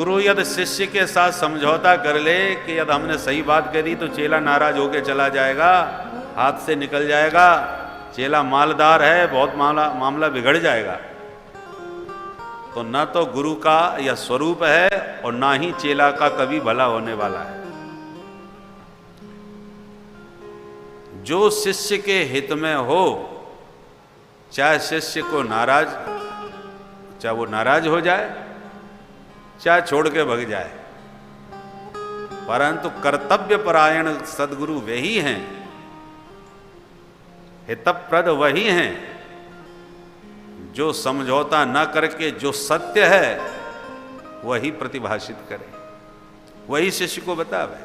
गुरु यदि शिष्य के साथ समझौता कर ले कि यदि हमने सही बात करी तो चेला नाराज होकर चला जाएगा, हाथ से निकल जाएगा, चेला मालदार है, बहुत मामला बिगड़ जाएगा, तो न तो गुरु का यह स्वरूप है और ना ही चेला का कभी भला होने वाला है। जो शिष्य के हित में हो, चाहे शिष्य को चाहे वो नाराज हो जाए, चाहे छोड़ के भग जाए, परंतु कर्तव्य परायण सदगुरु वही हैं, हितप्रद वही हैं जो समझौता न करके जो सत्य है वही प्रतिभाषित करे, वही शिष्य को बतावे।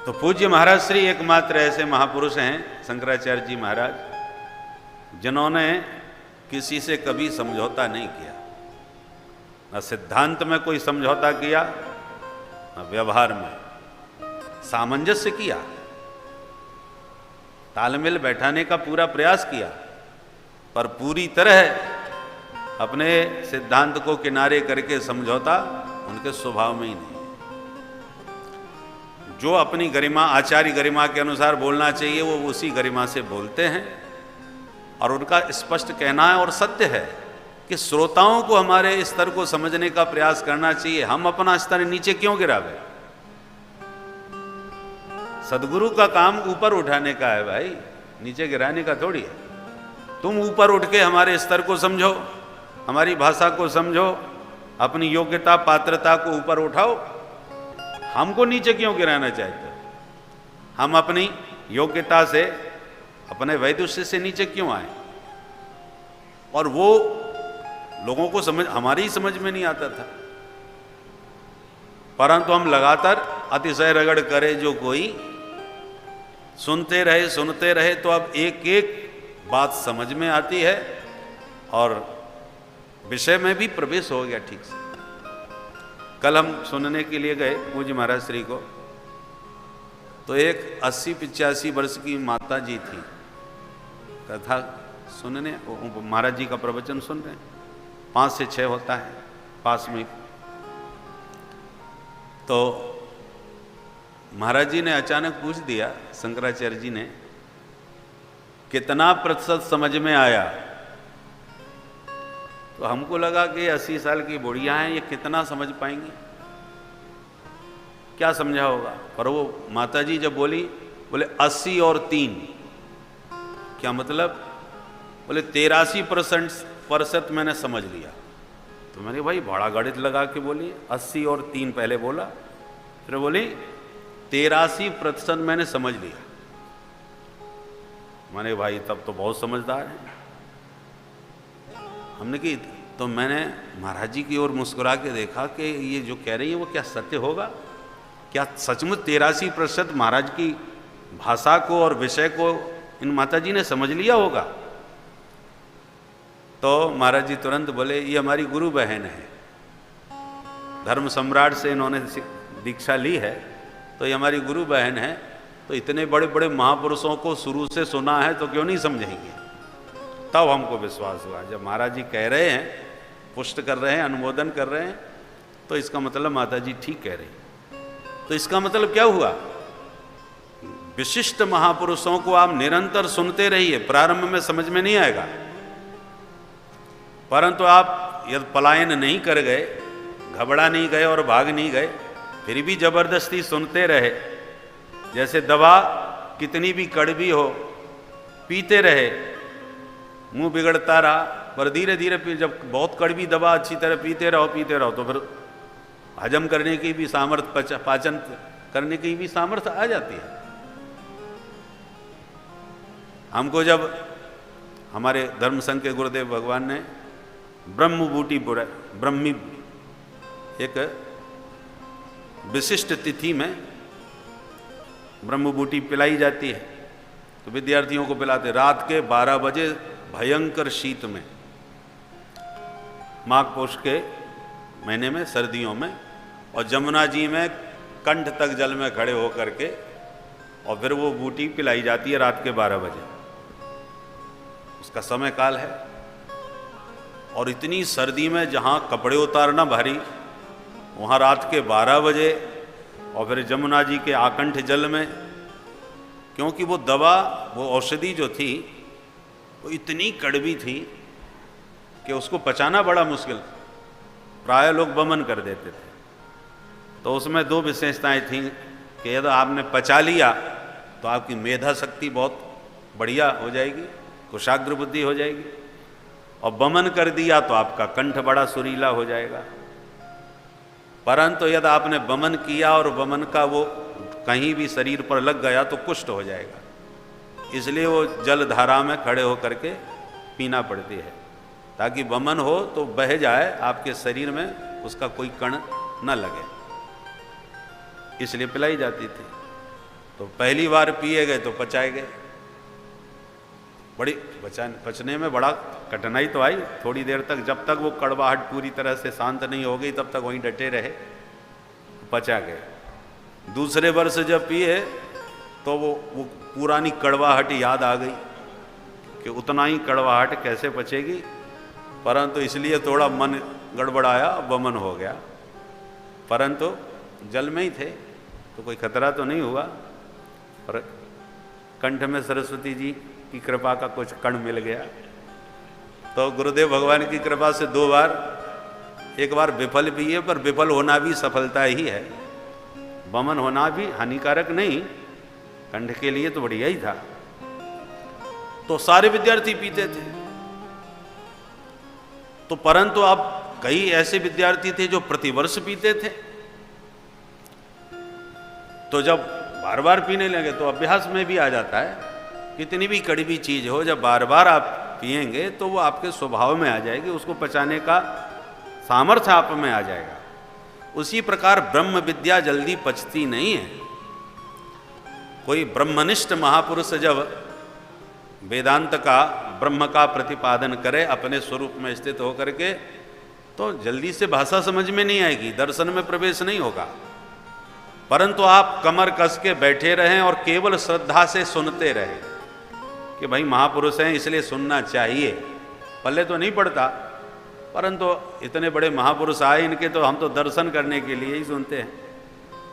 तो पूज्य महाराज श्री एकमात्र ऐसे महापुरुष हैं शंकराचार्य जी महाराज, जिन्होंने किसी से कभी समझौता नहीं किया, न सिद्धांत में कोई समझौता किया, न व्यवहार में। सामंजस्य किया, तालमेल बैठाने का पूरा प्रयास किया, पर पूरी तरह अपने सिद्धांत को किनारे करके समझौता उनके स्वभाव में ही नहीं। जो अपनी गरिमा, आचार्य गरिमा के अनुसार बोलना चाहिए, वो उसी गरिमा से बोलते हैं, और उनका स्पष्ट कहना है और सत्य है कि श्रोताओं को हमारे स्तर को समझने का प्रयास करना चाहिए। हम अपना स्तर नीचे क्यों गिरावे? सदगुरु का काम ऊपर उठाने का है भाई, नीचे गिराने का थोड़ी है। तुम ऊपर उठ के हमारे स्तर को समझो, हमारी भाषा को समझो, अपनी योग्यता पात्रता को ऊपर उठाओ। हमको नीचे क्यों गिराना चाहते हो? हम अपनी योग्यता से, अपने वैदुष्य से नीचे क्यों आए? और वो लोगों को हमारी समझ में नहीं आता था, परंतु हम लगातार अतिशय रगड़ करे जो कोई, सुनते रहे तो अब एक एक बात समझ में आती है और विषय में भी प्रवेश हो गया ठीक से। कल हम सुनने के लिए गए पूज्य महाराज श्री को, तो एक 80-85 वर्ष की माता जी थी, कथा सुनने, महाराज जी का प्रवचन सुन रहे हैं, 5 से 6 होता है पास में। तो महाराज जी ने अचानक पूछ दिया, शंकराचार्य जी ने, कितना प्रतिशत समझ में आया? तो हमको लगा कि 80 साल की बुढ़िया हैं, ये कितना समझ पाएंगी, क्या समझा होगा? पर वो माता जी जब बोली, बोले 80 और 3, क्या मतलब? बोले 83% मैंने समझ लिया। तो मैंने भाई बड़ा गणित लगा के बोली, 80 और 3 पहले बोला, फिर बोली 83% मैंने समझ लिया। मैंने भाई तब तो बहुत समझदार है। हमने की, तो मैंने महाराज जी की ओर मुस्कुरा के देखा कि ये जो कह रही है वो क्या सत्य होगा? क्या सचमुच 83% महाराज की भाषा को और विषय को इन माता जी ने समझ लिया होगा? तो महाराज जी तुरंत बोले, ये हमारी गुरु बहन है, धर्म सम्राट से इन्होंने दीक्षा ली है, तो ये हमारी गुरु बहन है, तो इतने बड़े बड़े महापुरुषों को शुरू से सुना है तो क्यों नहीं समझेंगे? तब हमको विश्वास हुआ, जब महाराज जी कह रहे हैं, पुष्ट कर रहे हैं, अनुमोदन कर रहे हैं, तो इसका मतलब माता जी ठीक कह रही। तो इसका मतलब क्या हुआ? विशिष्ट महापुरुषों को आप निरंतर सुनते रहिए, प्रारंभ में समझ में नहीं आएगा, परंतु आप यदि पलायन नहीं कर गए, घबरा नहीं गए और भाग नहीं गए, फिर भी जबरदस्ती सुनते रहे, जैसे दवा कितनी भी कड़वी हो, पीते रहे, मुंह बिगड़ता रहा, पर धीरे धीरे जब बहुत कड़वी दवा अच्छी तरह पीते रहो तो फिर हजम करने की भी सामर्थ्य, पाचन करने की भी सामर्थ्य आ जाती है। हमको जब हमारे धर्म संघ के गुरुदेव भगवान ने ब्रह्मी एक विशिष्ट तिथि में ब्रह्म बूटी पिलाई जाती है, तो विद्यार्थियों को पिलाते रात के 12 बजे भयंकर शीत में, माघ पौष के महीने में, सर्दियों में, और जमुना जी में कंठ तक जल में खड़े होकर के, और फिर वो बूटी पिलाई जाती है रात के 12 बजे, उसका समय काल है। और इतनी सर्दी में जहाँ कपड़े उतारना भारी, वहाँ रात के 12 बजे, और फिर जमुना जी के आकंठ जल में, क्योंकि वो दवा, वो औषधि जो थी वो इतनी कड़वी थी कि उसको पचाना बड़ा मुश्किल, प्राय लोग वमन कर देते थे। तो उसमें 2 विशेषताएं थीं कि यदि आपने पचा लिया तो आपकी मेधा शक्ति बहुत बढ़िया हो जाएगी, कुशाग्र बुद्धि हो जाएगी, और वमन कर दिया तो आपका कंठ बड़ा सुरीला हो जाएगा। परंतु यदि आपने वमन किया और वमन का वो कहीं भी शरीर पर लग गया तो कुष्ठ हो जाएगा, इसलिए वो जल धारा में खड़े होकर के पीना पड़ती है, ताकि वमन हो तो बह जाए आपके शरीर में, उसका कोई कण न लगे, इसलिए पिलाई जाती थी। तो पहली बार पिए गए तो पचाए गए, बड़ी पचने में बड़ा कठिनाई तो आई थोड़ी देर तक, जब तक वो कड़वाहट पूरी तरह से शांत नहीं हो गई तब तक वहीं डटे रहे, पचा गए। दूसरे वर्ष जब पिए तो वो पुरानी कड़वाहट याद आ गई कि उतना ही कड़वाहट कैसे पचेगी, परंतु इसलिए थोड़ा मन गड़बड़ाया, वमन हो गया। परंतु जल में ही थे तो कोई खतरा तो नहीं हुआ, पर कंठ में सरस्वती जी की कृपा का कुछ कण मिल गया। तो गुरुदेव भगवान की कृपा से 2 बार, एक बार विफल भी है, पर विफल होना भी सफलता ही है, वमन होना भी हानिकारक नहीं, कंठ के लिए तो बढ़िया ही था। तो सारे विद्यार्थी पीते थे। तो परंतु अब कई ऐसे विद्यार्थी थे जो प्रतिवर्ष पीते थे। तो जब बार बार पीने लगे तो अभ्यास में भी आ जाता है, कितनी भी कड़वी चीज हो, जब बार बार आप पिएंगे तो वो आपके स्वभाव में आ जाएगी, उसको पचाने का सामर्थ्य आप में आ जाएगा। उसी प्रकार ब्रह्म विद्या जल्दी पचती नहीं है। कोई ब्रह्मनिष्ठ महापुरुष जब वेदांत का, ब्रह्म का प्रतिपादन करे अपने स्वरूप में स्थित होकर के, तो जल्दी से भाषा समझ में नहीं आएगी, दर्शन में प्रवेश नहीं होगा। परंतु आप कमर कस के बैठे रहें और केवल श्रद्धा से सुनते रहें कि भाई महापुरुष हैं इसलिए सुनना चाहिए। पल्ले तो नहीं पड़ता, परंतु इतने बड़े महापुरुष आए, इनके तो हम तो दर्शन करने के लिए ही सुनते हैं।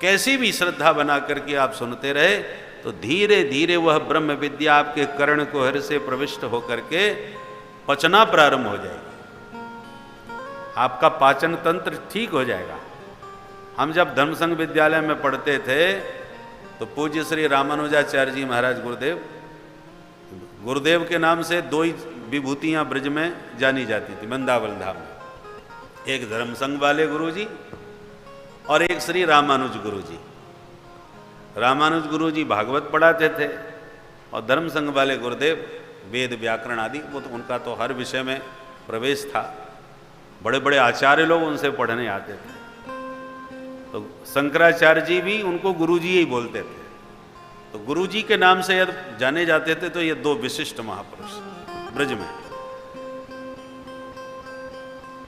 कैसी भी श्रद्धा बना करके आप सुनते रहे तो धीरे धीरे वह ब्रह्म विद्या आपके कर्ण कुहर से प्रविष्ट होकर के पचना प्रारंभ हो जाएगी, आपका पाचन तंत्र ठीक हो जाएगा। हम जब धर्मसंघ विद्यालय में पढ़ते थे तो पूज्य श्री रामानुजाचार्य जी महाराज गुरुदेव के नाम से 2 ही विभूतियाँ ब्रज में जानी जाती थी वृंदावन धाम में, एक धर्मसंघ वाले गुरुजी और एक श्री रामानुज गुरुजी। रामानुज गुरुजी भागवत पढ़ाते थे और धर्मसंघ वाले गुरुदेव वेद व्याकरण आदि, वो तो उनका तो हर विषय में प्रवेश था, बड़े बड़े आचार्य लोग उनसे पढ़ने आते थे। तो शंकराचार्य जी भी उनको गुरुजी ही बोलते थे। तो गुरुजी के नाम से यदि जाने जाते थे तो ये 2 विशिष्ट महापुरुष ब्रज में।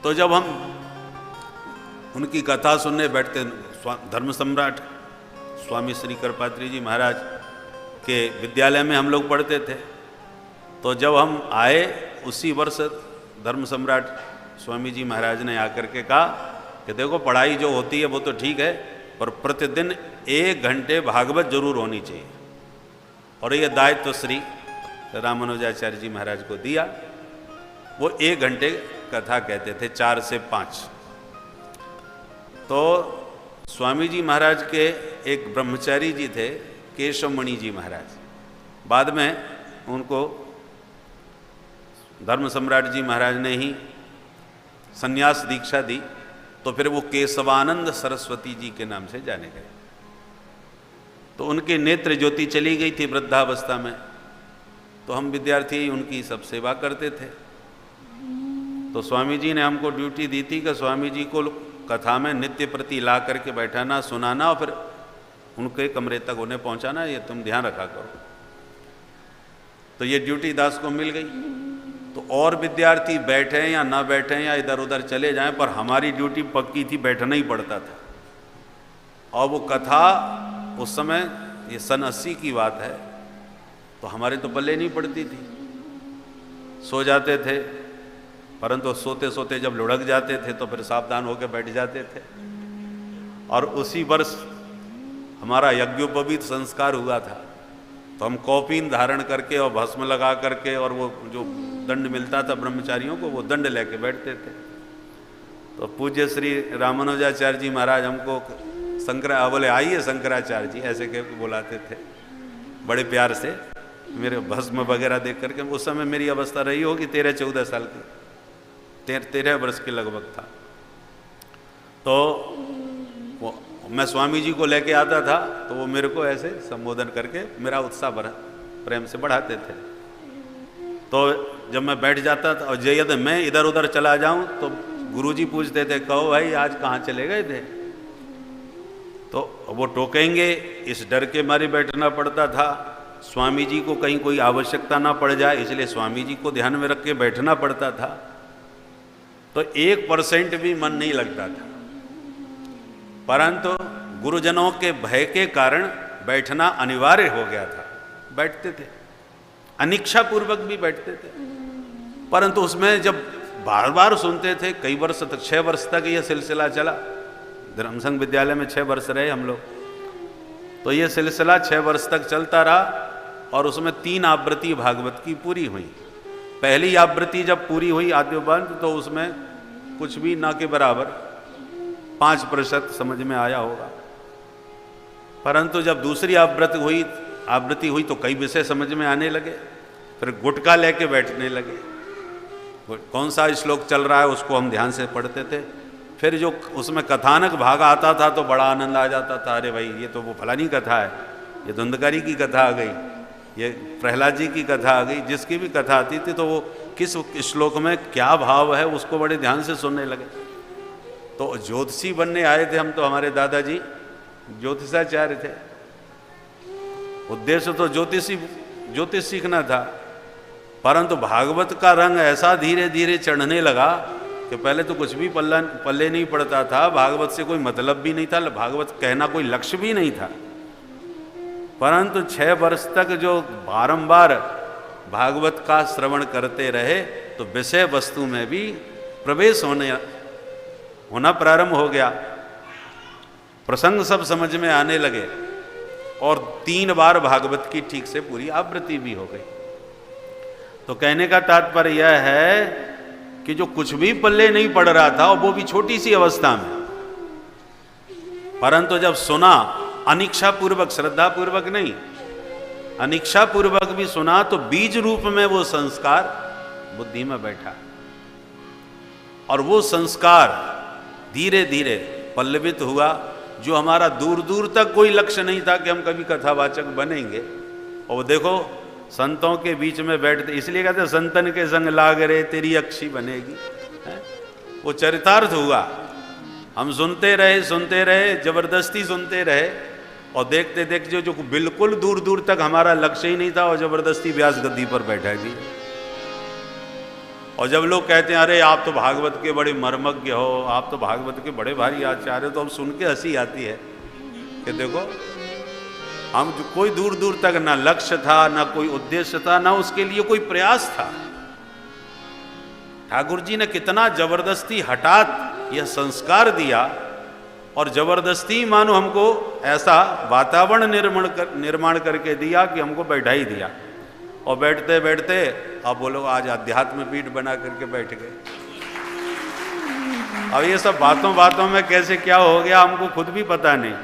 तो जब हम उनकी कथा सुनने बैठते, धर्म सम्राट स्वामी श्री कृपात्री जी महाराज के विद्यालय में हम लोग पढ़ते थे। तो जब हम आए उसी वर्ष धर्म सम्राट स्वामी जी महाराज ने आकर के कहा कि देखो पढ़ाई जो होती है वो तो ठीक है, पर प्रतिदिन 1 घंटे भागवत जरूर होनी चाहिए। और ये दायित्व श्री रामानुजाचार्य जी महाराज को दिया। वो 1 घंटे कथा कहते थे, 4 से 5। तो स्वामी जी महाराज के एक ब्रह्मचारी जी थे केशवमणि जी महाराज, बाद में उनको धर्म सम्राट जी महाराज ने ही संन्यास दीक्षा दी, तो फिर वो केशवानंद सरस्वती जी के नाम से जाने गए। तो उनके नेत्र ज्योति चली गई थी वृद्धावस्था में, तो हम विद्यार्थी उनकी सब सेवा करते थे। तो स्वामी जी ने हमको ड्यूटी दी थी कि स्वामी जी को कथा में नित्य प्रति ला करके बैठाना, सुनाना और फिर उनके कमरे तक उन्हें पहुंचाना, ये तुम ध्यान रखा करो। तो ये ड्यूटी दास को मिल गई। तो और विद्यार्थी बैठे या ना बैठे या इधर उधर चले जाएं, पर हमारी ड्यूटी पक्की थी, बैठना ही पड़ता था। और वो कथा उस समय, ये सन 80 की बात है, तो हमारे तो पल्ले नहीं पड़ती थी, सो जाते थे। परंतु सोते सोते जब लुढ़क जाते थे तो फिर सावधान होकर बैठ जाते थे। और उसी वर्ष हमारा यज्ञोपवीत संस्कार हुआ था, तो हम कौपीन धारण करके और भस्म लगा करके और वो जो दंड मिलता था ब्रह्मचारियों को, वो दंड लेके बैठते थे। तो पूज्य श्री रामानुजाचार्य जी महाराज हमको बोले आइए शंकराचार्य जी, ऐसे कह के बुलाते थे बड़े प्यार से, मेरे भस्म वगैरह देख करके। उस समय मेरी अवस्था रही होगी 13-14 साल की, 13 वर्ष के लगभग था। तो वो मैं स्वामी जी को लेके आता था, तो वो मेरे को ऐसे संबोधन करके मेरा उत्साह प्रेम से बढ़ाते थे। तो जब मैं बैठ जाता था और यदि मैं इधर उधर चला जाऊं तो गुरुजी पूछते थे, कहो भाई आज कहाँ चले गए थे? तो वो टोकेंगे, इस डर के मारे बैठना पड़ता था। स्वामी जी को कहीं कोई आवश्यकता ना पड़ जाए, इसलिए स्वामी जी को ध्यान में रख के बैठना पड़ता था। तो 1% भी मन नहीं लगता था, परंतु गुरुजनों के भय के कारण बैठना अनिवार्य हो गया था। बैठते थे, अनिच्छा पूर्वक भी बैठते थे, परंतु उसमें जब बार बार सुनते थे, कई वर्ष तक, 6 वर्ष तक यह सिलसिला चला। धर्मसंघ विद्यालय में 6 वर्ष रहे हम लोग, तो ये सिलसिला 6 वर्ष तक चलता रहा। और उसमें 3 आवृत्ति भागवत की पूरी हुई। पहली आवृत्ति जब पूरी हुई आद्योपंत, तो उसमें कुछ भी ना के बराबर 5% समझ में आया होगा, परंतु जब दूसरी आवृत्ति हुई तो कई विषय समझ में आने लगे। फिर गुटका लेके बैठने लगे, कौन सा श्लोक चल रहा है उसको हम ध्यान से पढ़ते थे। फिर जो उसमें कथानक भाग आता था तो बड़ा आनंद आ जाता था, अरे भाई ये तो वो फलानी कथा है, ये धुंधकारी की कथा आ गई, ये प्रहलाद जी की कथा आ गई। जिसकी भी कथा आती थी तो वो किस श्लोक में क्या भाव है उसको बड़े ध्यान से सुनने लगे। तो ज्योतिषी बनने आए थे हम, तो हमारे दादाजी ज्योतिषाचार्य थे। उद्देश्य तो ज्योतिष सीखना था, परंतु भागवत का रंग ऐसा धीरे धीरे चढ़ने लगा कि पहले तो कुछ भी पल्ले नहीं पड़ता था, भागवत से कोई मतलब भी नहीं था, भागवत कहना कोई लक्ष्य भी नहीं था। परंतु 6 वर्ष तक जो बारंबार भागवत का श्रवण करते रहे तो विषय वस्तु में भी प्रवेश होना प्रारंभ हो गया, प्रसंग सब समझ में आने लगे और 3 बार भागवत की ठीक से पूरी आवृत्ति भी हो गई। तो कहने का तात्पर्य यह है कि जो कुछ भी पल्ले नहीं पड़ रहा था, और वो भी छोटी सी अवस्था में, परंतु जब सुना अनिच्छा पूर्वक, श्रद्धा पूर्वक नहीं, अनिच्छा पूर्वक भी सुना, तो बीज रूप में वो संस्कार बुद्धि में बैठा और वो संस्कार धीरे धीरे पल्लवित हुआ। जो हमारा दूर दूर तक कोई लक्ष्य नहीं था कि हम कभी कथावाचक बनेंगे, और देखो संतों के बीच में बैठते, इसलिए कहते संतन के संग लाग रे तेरी अक्षी बनेगी, है? वो चरितार्थ हुआ। हम सुनते रहे, जबरदस्ती सुनते रहे, और देखते देखते जो बिल्कुल दूर दूर तक हमारा लक्ष्य ही नहीं था, और जबरदस्ती व्यास गद्दी पर बैठा दिया। और जब लोग कहते हैं अरे आप तो भागवत के बड़े मर्मज्ञ हो, आप तो भागवत के बड़े भारी आचार्य हो, तो हम सुन के हंसी आती है कि देखो हम कोई दूर दूर तक ना लक्ष्य था, ना कोई उद्देश्य था, ना उसके लिए कोई प्रयास था। ठाकुर जी ने कितना जबरदस्ती हठात यह संस्कार दिया, और जबरदस्ती मानो हमको ऐसा वातावरण निर्माण करके दिया कि हमको बैठा ही दिया। और बैठते बैठते अब वो लोग आज अध्यात्म पीठ बना करके बैठ गए। अब ये सब बातों में कैसे क्या हो गया हमको खुद भी पता नहीं,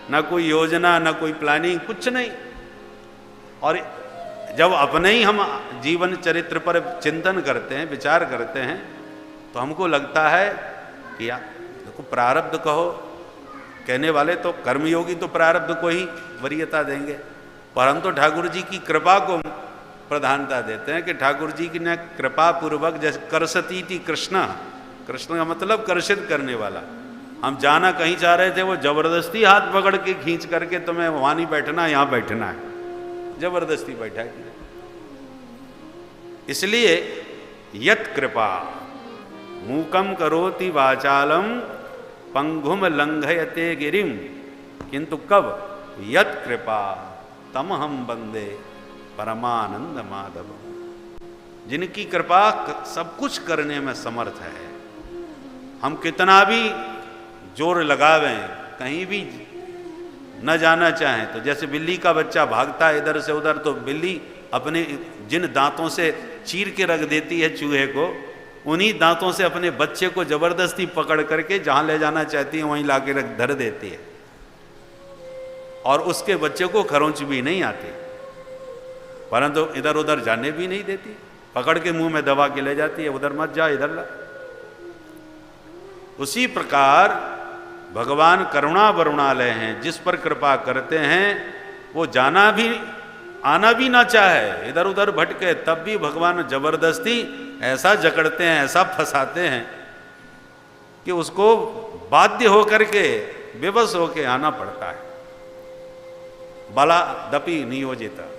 ना कोई योजना, ना कोई प्लानिंग, कुछ नहीं। और जब अपने ही हम जीवन चरित्र पर चिंतन करते हैं, विचार करते हैं, तो हमको लगता है कि यार देखो प्रारब्ध कहो, कहने वाले तो कर्मयोगी तो प्रारब्ध को ही वरीयता देंगे, परंतु ठाकुर जी की कृपा को प्रधानता देते हैं कि ठाकुर जी की ने कृपा पूर्वक, जैसे करसती थी कृष्ण का मतलब कर्षित करने वाला। हम जाना कहीं जा रहे थे, वो जबरदस्ती हाथ पकड़ के खींच करके तुम्हें वहां नहीं बैठना, यहां बैठना है, जबरदस्ती बैठा दिया। इसलिए यत कृपा मूकम करोति वाचालम पंगुम लंघयते गिरिम, किंतु कब यत कृपा तम हम बंदे परमानंद माधव। जिनकी कृपा सब कुछ करने में समर्थ है। हम कितना भी जोर लगावें, कहीं भी न जाना चाहें, तो जैसे बिल्ली का बच्चा भागता है इधर से उधर, तो बिल्ली अपने जिन दांतों से चीर के रख देती है चूहे को, उन्हीं दांतों से अपने बच्चे को जबरदस्ती पकड़ करके जहां ले जाना चाहती है वहीं लाके रख धर देती है, और उसके बच्चे को खरोंच भी नहीं आती, परंतु इधर उधर जाने भी नहीं देती, पकड़ के मुंह में दबा के ले जाती है, उधर मत जा इधर ला। उसी प्रकार भगवान करुणा वरुणालय हैं, जिस पर कृपा करते हैं वो जाना भी आना भी ना चाहे, इधर उधर भटके, तब भी भगवान जबरदस्ती ऐसा जकड़ते हैं, ऐसा फंसाते हैं कि उसको बाध्य होकर के विवश होके आना पड़ता है। बला दपि नियोजिता।